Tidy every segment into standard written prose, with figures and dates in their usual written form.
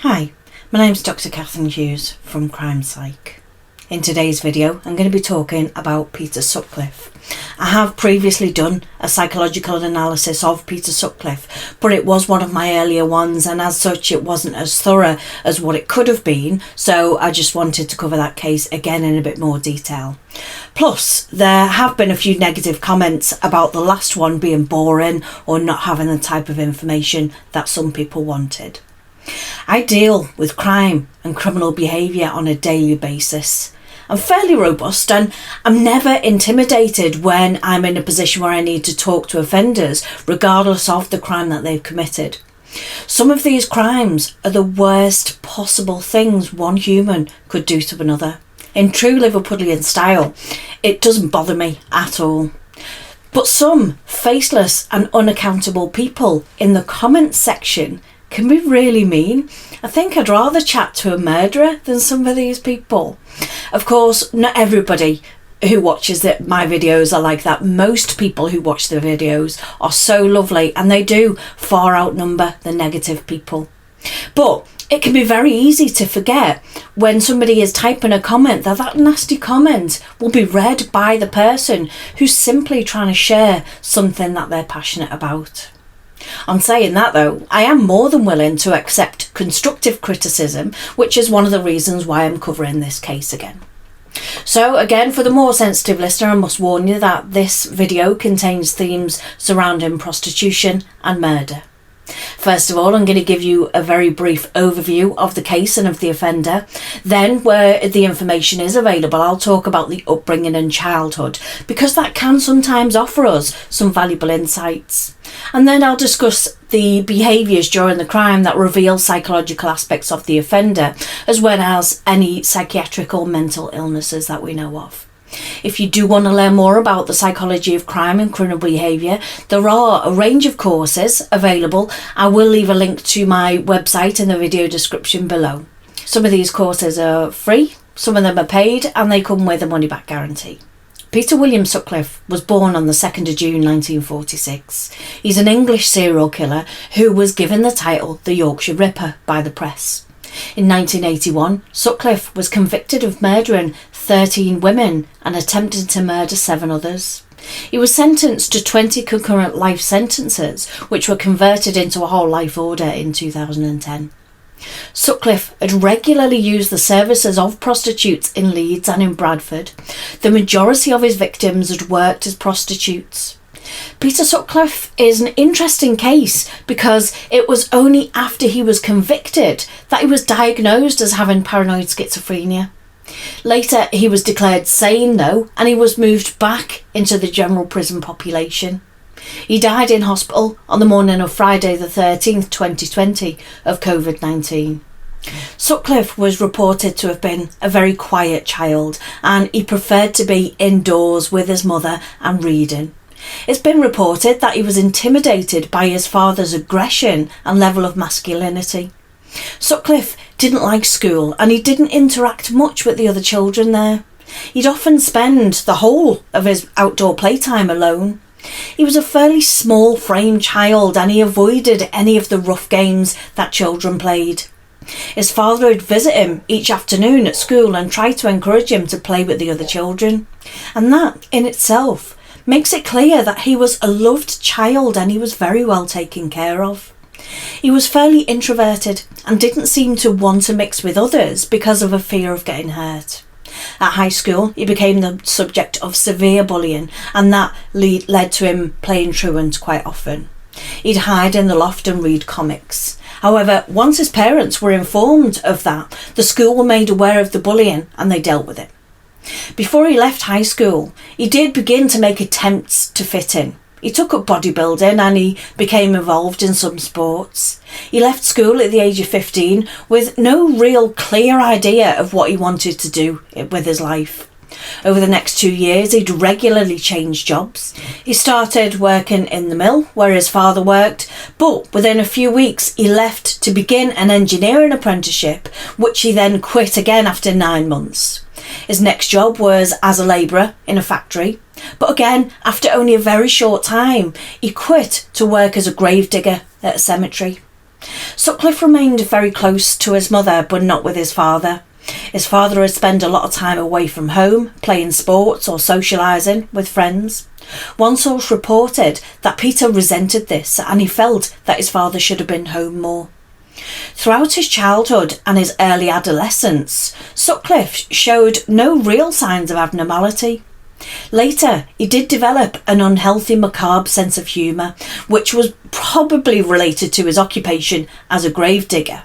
Hi, my name's Dr. Catherine Hughes from Crime Psych. In today's video, I'm going to be talking about Peter Sutcliffe. I have previously done a psychological analysis of Peter Sutcliffe, but it was one of my earlier ones, and as such it wasn't as thorough as what it could have been, so I just wanted to cover that case again in a bit more detail. Plus, there have been a few negative comments about the last one being boring or not having the type of information that some people wanted. I deal with crime and criminal behaviour on a daily basis. I'm fairly robust and I'm never intimidated when I'm in a position where I need to talk to offenders, regardless of the crime that they've committed. Some of these crimes are the worst possible things one human could do to another. In true Liverpudlian style, it doesn't bother me at all. But some faceless and unaccountable people in the comments section can be really mean. I think I'd rather chat to a murderer than some of these people. Of course, not everybody who watches my videos are like that. Most people who watch the videos are so lovely and they do far outnumber the negative people. But it can be very easy to forget when somebody is typing a comment that nasty comment will be read by the person who's simply trying to share something that they're passionate about. On saying that though, I am more than willing to accept constructive criticism, which is one of the reasons why I'm covering this case again. So again, for the more sensitive listener, I must warn you that this video contains themes surrounding prostitution and murder. First of all, I'm going to give you a very brief overview of the case and of the offender. Then, where the information is available, I'll talk about the upbringing and childhood, because that can sometimes offer us some valuable insights. And then I'll discuss the behaviours during the crime that reveal psychological aspects of the offender, as well as any psychiatric or mental illnesses that we know of. If you do want to learn more about the psychology of crime and criminal behaviour, there are a range of courses available. I will leave a link to my website in the video description below. Some of these courses are free, some of them are paid, and they come with a money back guarantee. Peter William Sutcliffe was born on the 2nd of June 1946. He's an English serial killer who was given the title the Yorkshire Ripper by the press. In 1981, Sutcliffe was convicted of murdering 13 women and attempting to murder 7 others. He was sentenced to 20 concurrent life sentences, which were converted into a whole life order in 2010. Sutcliffe had regularly used the services of prostitutes in Leeds and in Bradford. The majority of his victims had worked as prostitutes. Peter Sutcliffe is an interesting case because it was only after he was convicted that he was diagnosed as having paranoid schizophrenia. Later he was declared sane though, and he was moved back into the general prison population. He died in hospital on the morning of Friday the 13th, 2020 of COVID-19. Sutcliffe was reported to have been a very quiet child and he preferred to be indoors with his mother and reading. It's been reported that he was intimidated by his father's aggression and level of masculinity. Sutcliffe didn't like school and he didn't interact much with the other children there. He'd often spend the whole of his outdoor playtime alone. He was a fairly small-framed child and he avoided any of the rough games that children played. His father would visit him each afternoon at school and try to encourage him to play with the other children. And that, in itself, makes it clear that he was a loved child and he was very well taken care of. He was fairly introverted and didn't seem to want to mix with others because of a fear of getting hurt. At high school, he became the subject of severe bullying and that led to him playing truant quite often. He'd hide in the loft and read comics. However, once his parents were informed of that, the school were made aware of the bullying and they dealt with it. Before he left high school, he did begin to make attempts to fit in. He took up bodybuilding and he became involved in some sports. He left school at the age of 15 with no real clear idea of what he wanted to do with his life. Over the next 2 years, he'd regularly change jobs. He started working in the mill where his father worked, but within a few weeks he left to begin an engineering apprenticeship, which he then quit again after 9 months. His next job was as a labourer in a factory, but again, after only a very short time, he quit to work as a gravedigger at a cemetery. Sutcliffe remained very close to his mother, but not with his father. His father had spent a lot of time away from home, playing sports or socialising with friends. One source reported that Peter resented this and he felt that his father should have been home more. Throughout his childhood and his early adolescence, Sutcliffe showed no real signs of abnormality. Later, he did develop an unhealthy, macabre sense of humour, which was probably related to his occupation as a gravedigger.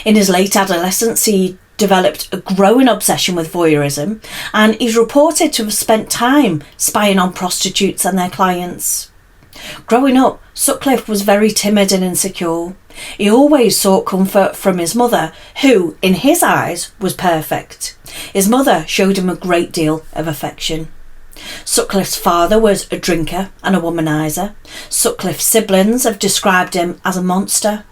In his late adolescence, he developed a growing obsession with voyeurism, and he's reported to have spent time spying on prostitutes and their clients. Growing up, Sutcliffe was very timid and insecure. He always sought comfort from his mother, who, in his eyes, was perfect. His mother showed him a great deal of affection. Sutcliffe's father was a drinker and a womaniser. Sutcliffe's siblings have described him as a monster.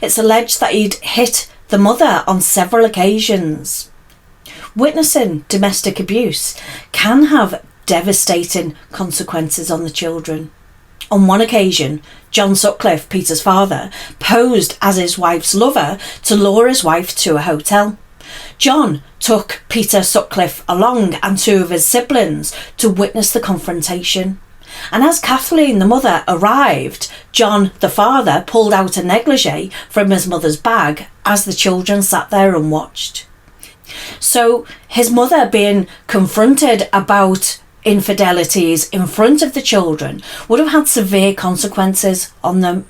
It's alleged that he'd hit the mother on several occasions. Witnessing domestic abuse can have devastating consequences on the children. On one occasion, John Sutcliffe, Peter's father, posed as his wife's lover to lure his wife to a hotel. John took Peter Sutcliffe along and two of his siblings to witness the confrontation. And as Kathleen, the mother, arrived, John, the father, pulled out a negligee from his mother's bag as the children sat there and watched. So his mother being confronted about infidelities in front of the children would have had severe consequences on them.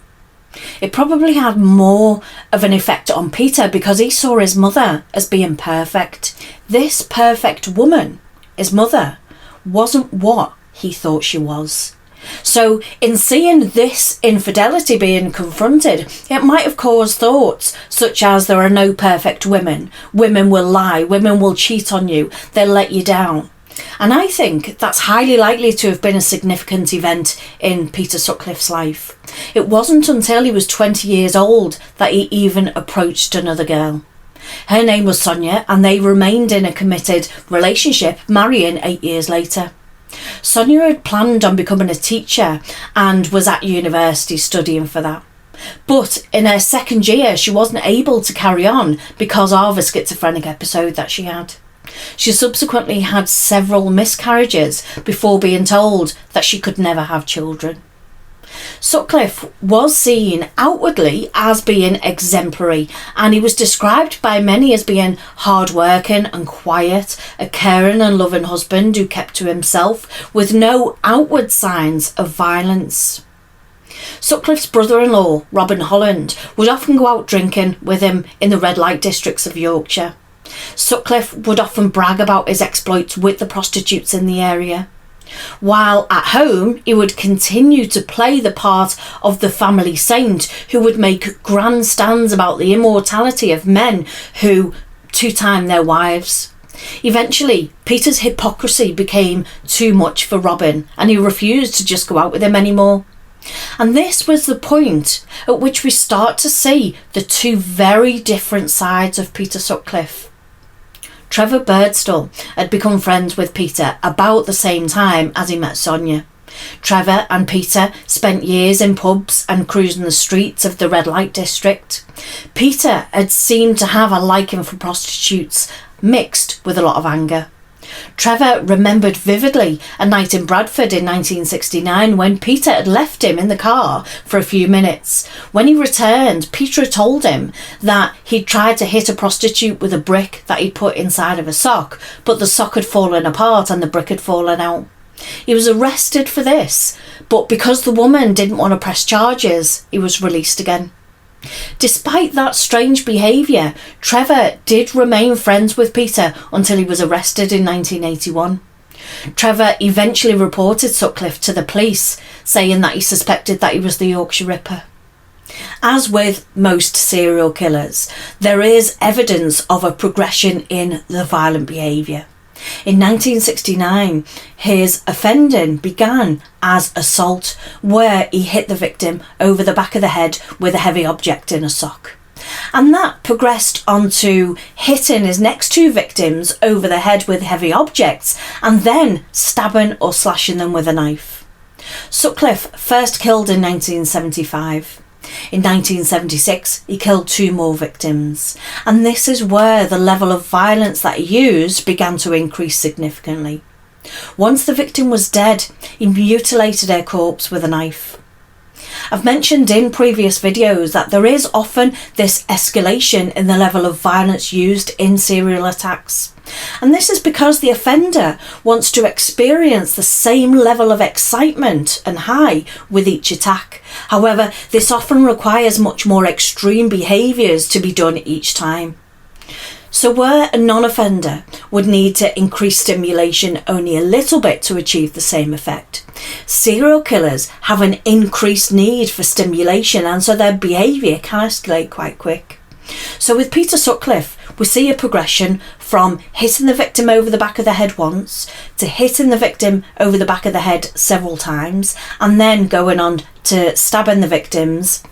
It probably had more of an effect on Peter because he saw his mother as being perfect. This perfect woman, his mother, wasn't what he thought she was. So in seeing this infidelity being confronted, it might have caused thoughts such as there are no perfect women. Women will lie, women will cheat on you, they'll let you down. And I think that's highly likely to have been a significant event in Peter Sutcliffe's life. It wasn't until he was 20 years old that he even approached another girl. Her name was Sonia, and they remained in a committed relationship, marrying 8 years later. Sonia had planned on becoming a teacher and was at university studying for that. But in her second year, she wasn't able to carry on because of a schizophrenic episode that she had. She subsequently had several miscarriages before being told that she could never have children. Sutcliffe was seen outwardly as being exemplary, and he was described by many as being hard-working and quiet, a caring and loving husband who kept to himself with no outward signs of violence. Sutcliffe's brother-in-law, Robin Holland, would often go out drinking with him in the red light districts of Yorkshire. Sutcliffe would often brag about his exploits with the prostitutes in the area. While at home, he would continue to play the part of the family saint who would make grand stands about the immortality of men who two-time their wives. Eventually, Peter's hypocrisy became too much for Robin, and he refused to just go out with him anymore. And this was the point at which we start to see the two very different sides of Peter Sutcliffe. Trevor Birdstall had become friends with Peter about the same time as he met Sonia. Trevor and Peter spent years in pubs and cruising the streets of the red light district. Peter had seemed to have a liking for prostitutes, mixed with a lot of anger. Trevor remembered vividly a night in Bradford in 1969 when Peter had left him in the car for a few minutes. When he returned, Peter had told him that he'd tried to hit a prostitute with a brick that he'd put inside of a sock, but the sock had fallen apart and the brick had fallen out. He was arrested for this, but because the woman didn't want to press charges, he was released again. Despite that strange behaviour, Trevor did remain friends with Peter until he was arrested in 1981. Trevor eventually reported Sutcliffe to the police, saying that he suspected that he was the Yorkshire Ripper. As with most serial killers, there is evidence of a progression in the violent behaviour. In 1969, his offending began as assault, where he hit the victim over the back of the head with a heavy object in a sock. And that progressed onto hitting his next two victims over the head with heavy objects and then stabbing or slashing them with a knife. Sutcliffe first killed in 1975. In 1976, he killed 2 more victims, and this is where the level of violence that he used began to increase significantly. Once the victim was dead, he mutilated her corpse with a knife. I've mentioned in previous videos that there is often this escalation in the level of violence used in serial attacks. And this is because the offender wants to experience the same level of excitement and high with each attack. However, this often requires much more extreme behaviours to be done each time. So where a non-offender would need to increase stimulation only a little bit to achieve the same effect, serial killers have an increased need for stimulation, and so their behaviour can escalate quite quick. So with Peter Sutcliffe, we see a progression from hitting the victim over the back of the head once to hitting the victim over the back of the head several times, and then going on to stabbing the victims.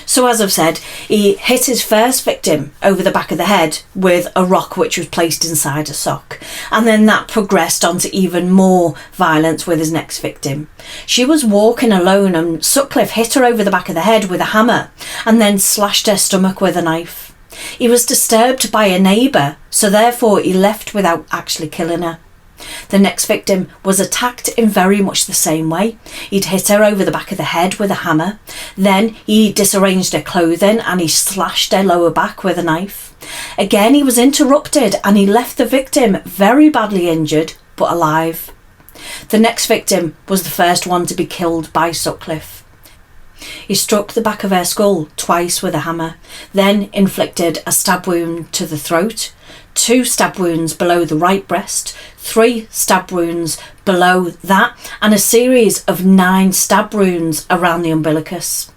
So as I've said, he hit his first victim over the back of the head with a rock which was placed inside a sock, and then that progressed on to even more violence with his next victim. She was walking alone and Sutcliffe hit her over the back of the head with a hammer and then slashed her stomach with a knife. He was disturbed by a neighbour, so therefore he left without actually killing her. The next victim was attacked in very much the same way. He'd hit her over the back of the head with a hammer, then he disarranged her clothing and he slashed her lower back with a knife. Again he was interrupted and he left the victim very badly injured but alive. The next victim was the first one to be killed by Sutcliffe. He struck the back of her skull twice with a hammer, then inflicted a stab wound to the throat, 2 stab wounds below the right breast, 3 stab wounds below that, and a series of 9 stab wounds around the umbilicus.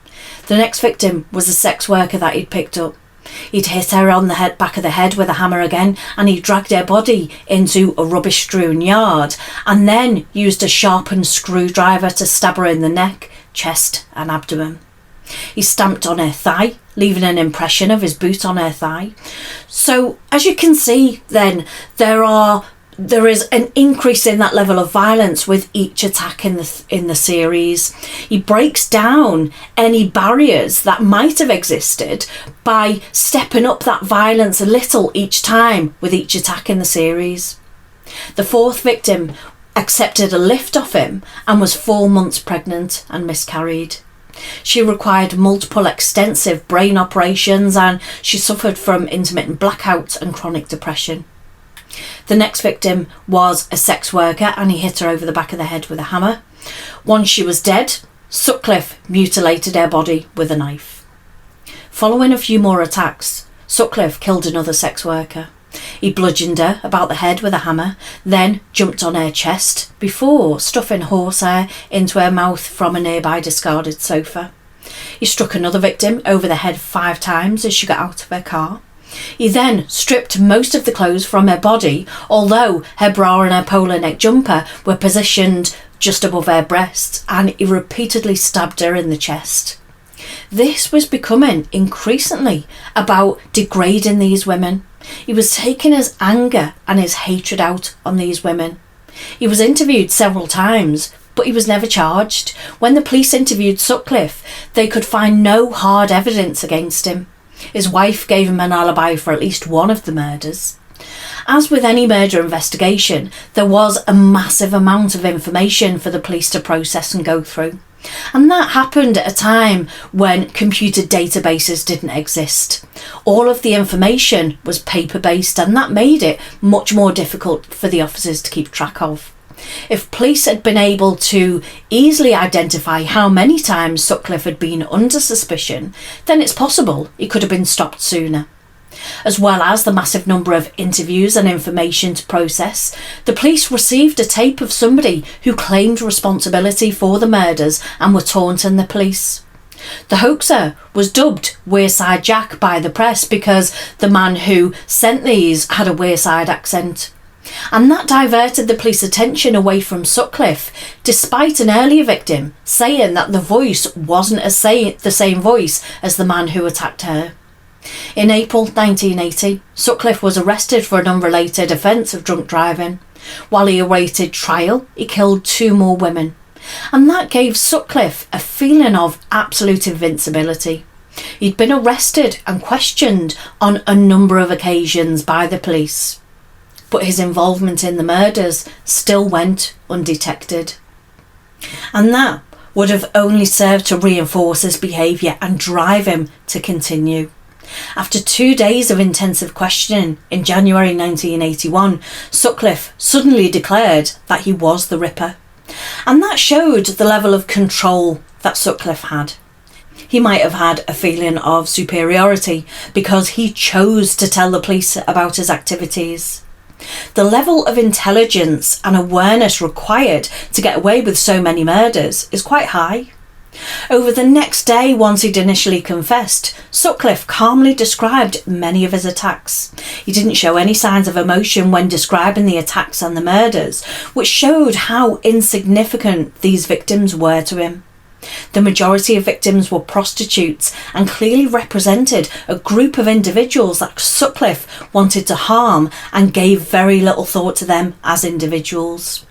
The next victim was a sex worker that he'd picked up. He'd hit her on the back of the head with a hammer again, and he dragged her body into a rubbish-strewn yard, and then used a sharpened screwdriver to stab her in the neck, chest and abdomen. He stamped on her thigh, leaving an impression of his boot on her thigh. So as you can see then, there is an increase in that level of violence with each attack in the series. He breaks down any barriers that might have existed by stepping up that violence a little each time with each attack in the series. The 4th victim accepted a lift off him and was 4 months pregnant and miscarried. She required multiple extensive brain operations and she suffered from intermittent blackouts and chronic depression. The next victim was a sex worker and he hit her over the back of the head with a hammer. Once she was dead, Sutcliffe mutilated her body with a knife. Following a few more attacks, Sutcliffe killed another sex worker. He bludgeoned her about the head with a hammer, then jumped on her chest before stuffing horsehair into her mouth from a nearby discarded sofa. He struck another victim over the head 5 times as she got out of her car. He then stripped most of the clothes from her body, although her bra and her polo neck jumper were positioned just above her breasts, and he repeatedly stabbed her in the chest. This was becoming increasingly about degrading these women. He was taking his anger and his hatred out on these women. He was interviewed several times, but he was never charged. When the police interviewed Sutcliffe, they could find no hard evidence against him. His wife gave him an alibi for at least one of the murders. As with any murder investigation, there was a massive amount of information for the police to process and go through. And that happened at a time when computer databases didn't exist. All of the information was paper-based, and that made it much more difficult for the officers to keep track of. If police had been able to easily identify how many times Sutcliffe had been under suspicion, then it's possible he could have been stopped sooner. As well as the massive number of interviews and information to process, the police received a tape of somebody who claimed responsibility for the murders and were taunting the police. The hoaxer was dubbed Wearside Jack by the press because the man who sent these had a Wearside accent. And that diverted the police attention away from Sutcliffe, despite an earlier victim saying that the voice wasn't the same voice as the man who attacked her. In April 1980, Sutcliffe was arrested for an unrelated offence of drunk driving. While he awaited trial, he killed 2 more women. And that gave Sutcliffe a feeling of absolute invincibility. He'd been arrested and questioned on a number of occasions by the police, but his involvement in the murders still went undetected. And that would have only served to reinforce his behaviour and drive him to continue. After 2 days of intensive questioning in January 1981, Sutcliffe suddenly declared that he was the Ripper. And that showed the level of control that Sutcliffe had. He might have had a feeling of superiority because he chose to tell the police about his activities. The level of intelligence and awareness required to get away with so many murders is quite high. Over the next day, once he'd initially confessed, Sutcliffe calmly described many of his attacks. He didn't show any signs of emotion when describing the attacks and the murders, which showed how insignificant these victims were to him. The majority of victims were prostitutes and clearly represented a group of individuals that Sutcliffe wanted to harm and gave very little thought to them as individuals.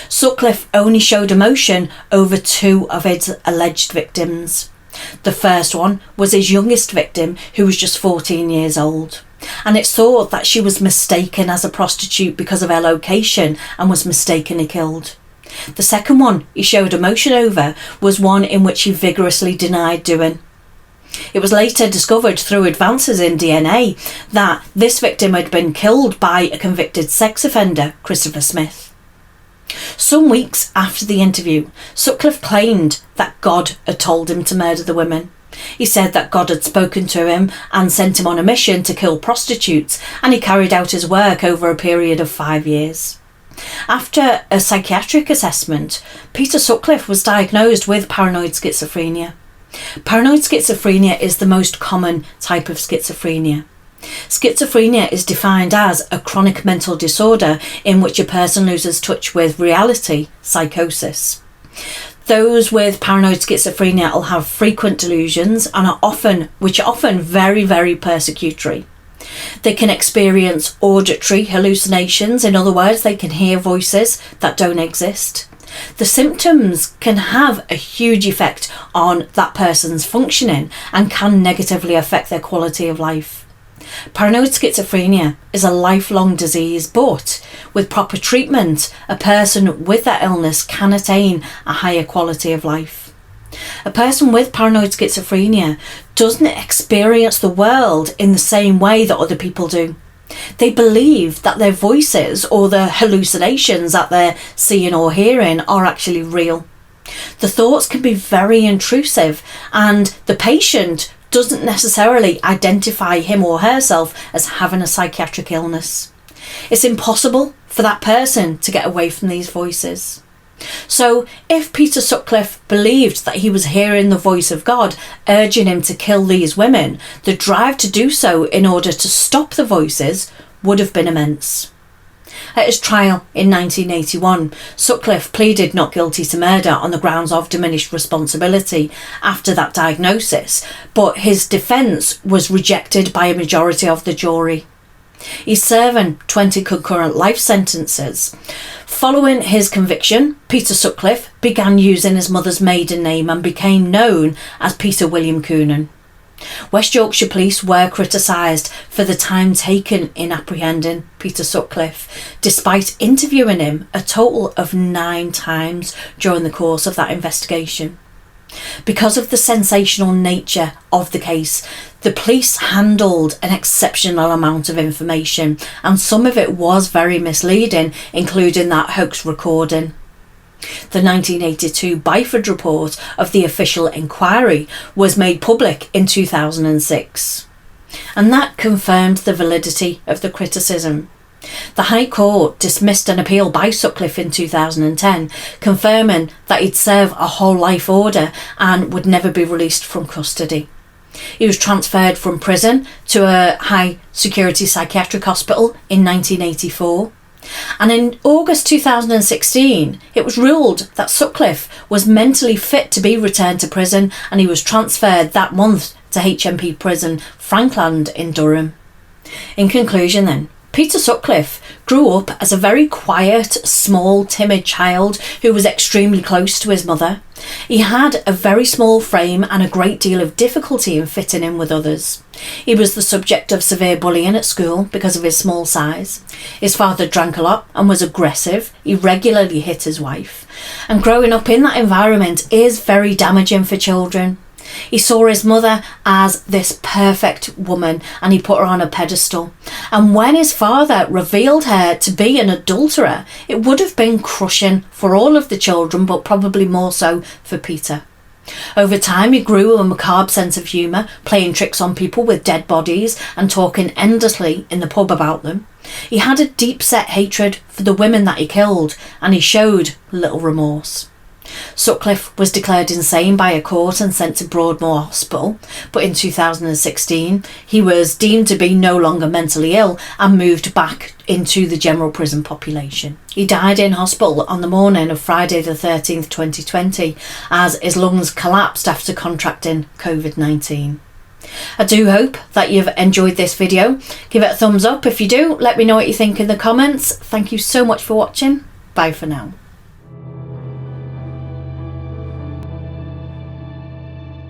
Sutcliffe only showed emotion over 2 of his alleged victims. The first one was his youngest victim, who was just 14 years old, and it's thought that she was mistaken as a prostitute because of her location and was mistakenly killed. The second one he showed emotion over was one in which he vigorously denied doing. It was later discovered through advances in DNA that this victim had been killed by a convicted sex offender, Christopher Smith. Some weeks after the interview, Sutcliffe claimed that God had told him to murder the women. He said that God had spoken to him and sent him on a mission to kill prostitutes, and he carried out his work over a period of 5 years. After a psychiatric assessment, Peter Sutcliffe was diagnosed with paranoid schizophrenia. Paranoid schizophrenia is the most common type of schizophrenia. Schizophrenia is defined as a chronic mental disorder in which a person loses touch with reality, psychosis. Those with paranoid schizophrenia will have frequent delusions and are often very, very persecutory. They can experience auditory hallucinations, in other words, they can hear voices that don't exist. The symptoms can have a huge effect on that person's functioning and can negatively affect their quality of life. Paranoid schizophrenia is a lifelong disease, but with proper treatment, a person with that illness can attain a higher quality of life. A person with paranoid schizophrenia doesn't experience the world in the same way that other people do. They believe that their voices or the hallucinations that they're seeing or hearing are actually real. The thoughts can be very intrusive, and the patient doesn't necessarily identify him or herself as having a psychiatric illness. It's impossible for that person to get away from these voices. So if Peter Sutcliffe believed that he was hearing the voice of God urging him to kill these women, the drive to do so in order to stop the voices would have been immense. At his trial in 1981, Sutcliffe pleaded not guilty to murder on the grounds of diminished responsibility after that diagnosis, but his defence was rejected by a majority of the jury. He's serving 20 concurrent life sentences. Following his conviction, Peter Sutcliffe began using his mother's maiden name and became known as Peter William Coonan. West Yorkshire police were criticised for the time taken in apprehending Peter Sutcliffe, despite interviewing him a total of 9 times during the course of that investigation. Because of the sensational nature of the case, the police handled an exceptional amount of information, and some of it was very misleading, including that hoax recording. The 1982 Byford report of the official inquiry was made public in 2006, and that confirmed the validity of the criticism. The High Court dismissed an appeal by Sutcliffe in 2010, confirming that he'd serve a whole life order and would never be released from custody. He was transferred from prison to a high security psychiatric hospital in 1984. And in August 2016, it was ruled that Sutcliffe was mentally fit to be returned to prison, and he was transferred that month to HMP prison Frankland in Durham. In conclusion then, Peter Sutcliffe grew up as a very quiet, small, timid child who was extremely close to his mother. He had a very small frame and a great deal of difficulty in fitting in with others. He was the subject of severe bullying at school because of his small size. His father drank a lot and was aggressive. He regularly hit his wife. And growing up in that environment is very damaging for children. He saw his mother as this perfect woman and he put her on a pedestal. And when his father revealed her to be an adulterer, it would have been crushing for all of the children, but probably more so for Peter. Over time, he grew a macabre sense of humour, playing tricks on people with dead bodies and talking endlessly in the pub about them. He had a deep-set hatred for the women that he killed, and he showed little remorse. Sutcliffe was declared insane by a court and sent to Broadmoor Hospital, but in 2016 he was deemed to be no longer mentally ill and moved back into the general prison population. He died in hospital on the morning of Friday the 13th, 2020, as his lungs collapsed after contracting COVID-19. I do hope that you've enjoyed this video. Give it a thumbs up if you do. Let me know what you think in the comments. Thank you so much for watching. Bye for now.